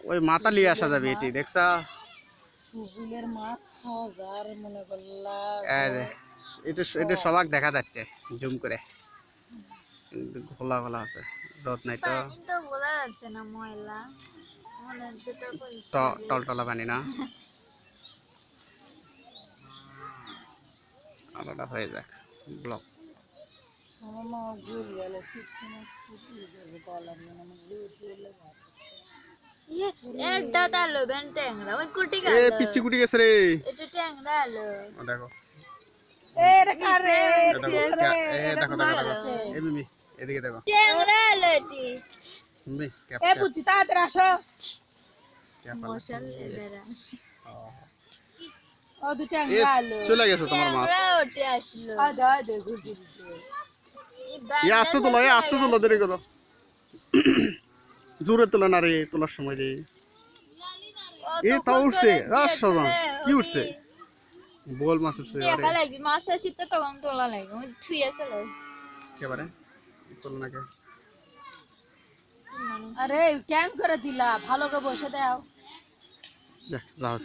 ওই মাথা নিয়ে আসা যাবে এটি দেখছা সুগুলের মাছ খাওয়া যার মনে করলা এটা সবাক দেখা যাচ্ছে জুম করে খোলা খোলা আছে রোদ নাই তো পানি তো বোঝা যাচ্ছে না ময়লা মনে হচ্ছে তো পরিষ্কার টলটলা পানি না আলাদা হয়ে যাক ব্লক আমার মা গুল গেল শুকনো মাছ ফুটিয়ে যাবে গলার মনে আমার গুলে এটা তালো বেন ট্যাংরা ওই কুটি এ গেল পিচ্চি কুটি গেছে রে এটা ট্যাংরা আলো ও দেখো এটা কারে দেখো এ মিমি এদিকে দেখো ট্যাংরা আলো এটি মিমি এ বুঝি তাড়াতাড়ি আসো মশাল এদারা ও দুটো আলো চলে গেছে তোমার মাছ ট্যাংরা ওঠে আসলো আদা দে ঘুরতে দিতে আস্তে তোলো দেরি করো জোরে তোলা না রে তোলার সময় রে এ তা উঠছে সরম কি উঠছে বল মাছ উঠছে দেখা লাগবে মাছ আসছে তখন তোলা লাগবে ওই থুইয়া চলো একেবারে তোলো না কে আরে কেন করে দিলা ভালো করে বসে দাও যা যাও